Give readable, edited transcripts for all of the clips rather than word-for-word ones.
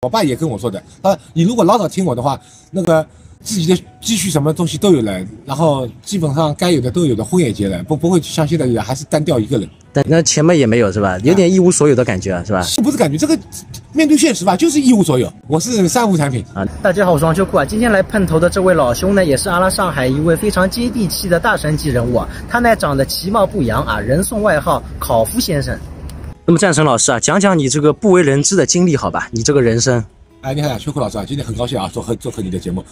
我爸也跟我说的，你如果老早听我的话，那个自己的积蓄什么东西都有了，然后基本上该有的都有的，婚也结了，不会像现在一样还是单调一个人。但那前面也没有是吧？有点一无所有的感觉是吧？不是感觉，这个面对现实吧，就是一无所有。我是三无产品啊。大家好，我是王秋库啊。今天来碰头的这位老兄呢，也是阿拉上海一位非常接地气的大神级人物啊。他呢长得其貌不扬啊，人送外号考夫先生。那么战神老师啊，讲讲你这个不为人知的经历好吧？你这个人生。哎，你好，秋库老师啊，今天很高兴啊，做和你的节目。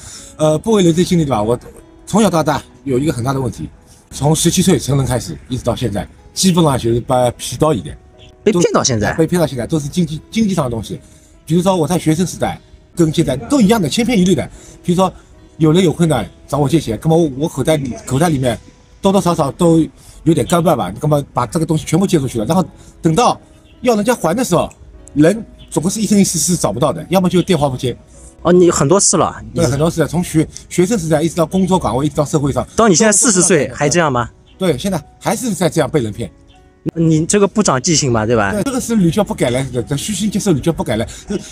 不为人知经历对吧？我从小到大有一个很大的问题，从17岁成人开始，一直到现在，基本上就是被骗到一点，被骗到现在，被骗到现在都是经济上的东西。比如说我在学生时代跟现在都一样的，千篇一律的。比如说有人有困难找我借钱，那么我口袋里面多多少少都有点干巴吧，那么把这个东西全部借出去了，然后等到要人家还的时候，人总归是一生一世是找不到的，要么就电话不接。哦，你很多次了，对，很多次了，从学生时代一直到工作岗位，一直到社会上。到你现在40岁还这样吗？对，现在还是在这样被人骗。你这个不长记性吧，对吧？对，这个是屡教不改了，这虚心接受屡教不改了。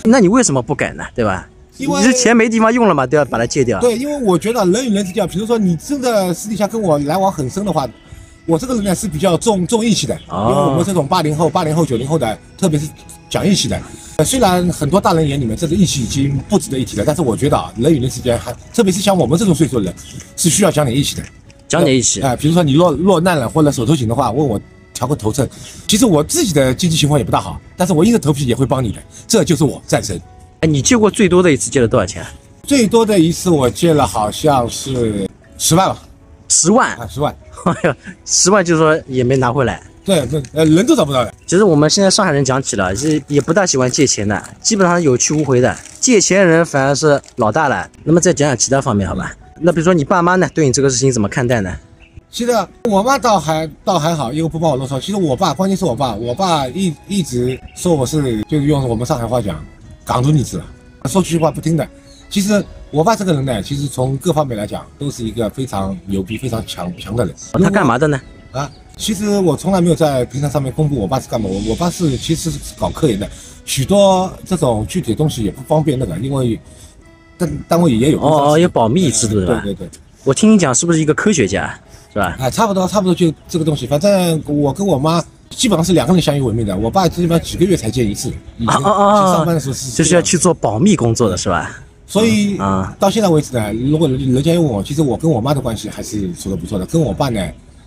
那你为什么不改呢？对吧？因为你这钱没地方用了嘛，都要把它戒掉。对，因为我觉得人与人之间，比如说你真的私底下跟我来往很深的话，我这个人呢是比较重义气的，因为我们这种80后、90后的，特别是讲义气的。虽然很多大人眼里面这个义气已经不值得一提了，但是我觉得啊，人与人之间特别是像我们这种岁数的人，是需要讲点义气的。讲点义气啊，比如说你落难了或者手头紧的话，问我调个头寸。其实我自己的经济情况也不大好，但是我硬着头皮也会帮你的，这就是我战神。哎，你借过最多的一次借了多少钱？最多的一次我借了好像是10万吧。10万啊，10万。哎呀，10万就是说也没拿回来。对，人都找不到的。其实我们现在上海人讲起了，也不大喜欢借钱的，基本上有去无回的。借钱人反而是老大了。那么再讲讲其他方面，好吧？那比如说你爸妈呢，对你这个事情怎么看待呢？其实我妈倒还好，因为不帮我啰嗦。其实我爸，关键是我爸一直说我是，就是用我们上海话讲，港独你知道，说句话不听的。其实我爸这个人呢，其实从各方面来讲，都是一个非常牛逼、非常强的人。他干嘛的呢？啊，其实我从来没有在平台上面公布我爸是干嘛。我爸其实是搞科研的，许多这种具体的东西也不方便那个，因为单位也有有保密制度的吧？对。我听你讲是不是一个科学家，是吧？啊，差不多就这个东西。反正我跟我妈基本上是2个人相依为命的。我爸基本上几个月才见一次。以前上班的时候是就是要去做保密工作的是吧？所以到现在为止呢，如果人家问我，其实我跟我妈的关系还是处得不错的，跟我爸呢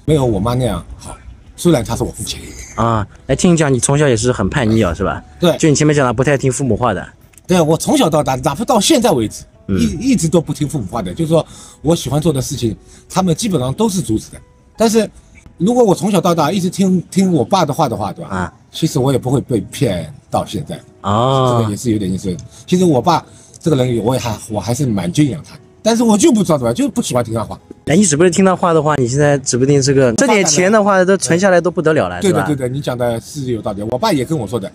没有我妈那样好，虽然他是我父亲啊。来听你讲，你从小也是很叛逆是吧？对，就你前面讲的不太听父母话的。对，我从小到大，哪怕到现在为止，一直都不听父母话的。就是说我喜欢做的事情，他们基本上都是阻止的。但是如果我从小到大一直听我爸的话的话，对吧？啊，其实我也不会被骗到现在。这个也是有点意思。其实我爸这个人，我还是蛮敬仰他的。但是我就不知道怎么，就是不喜欢听他话。哎，你指不定听他话的话，你现在指不定这点钱的话都存下来都不得了了，是吧？对，你讲的是有道理。我爸也跟我说的，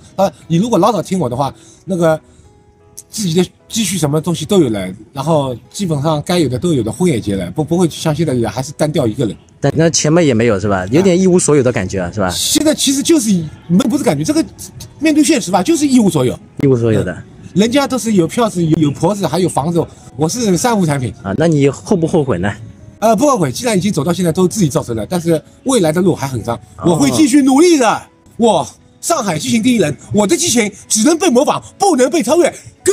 你如果老早听我的话，那个自己的积蓄什么东西都有了，然后基本上该有的都有的，婚也结了，不会像现在一样还是单调一个人。但那前面也没有是吧？有点一无所有的感觉是吧？现在其实就是不是感觉，这个面对现实吧，就是一无所有。一无所有的。人家都是有票子、有婆子，还有房子，我是三无产品啊。那你后不后悔呢？不后悔，既然已经走到现在，都自己造成了，但是未来的路还很长，我会继续努力的。我上海激情第一人，我的激情只能被模仿，不能被超越。哥。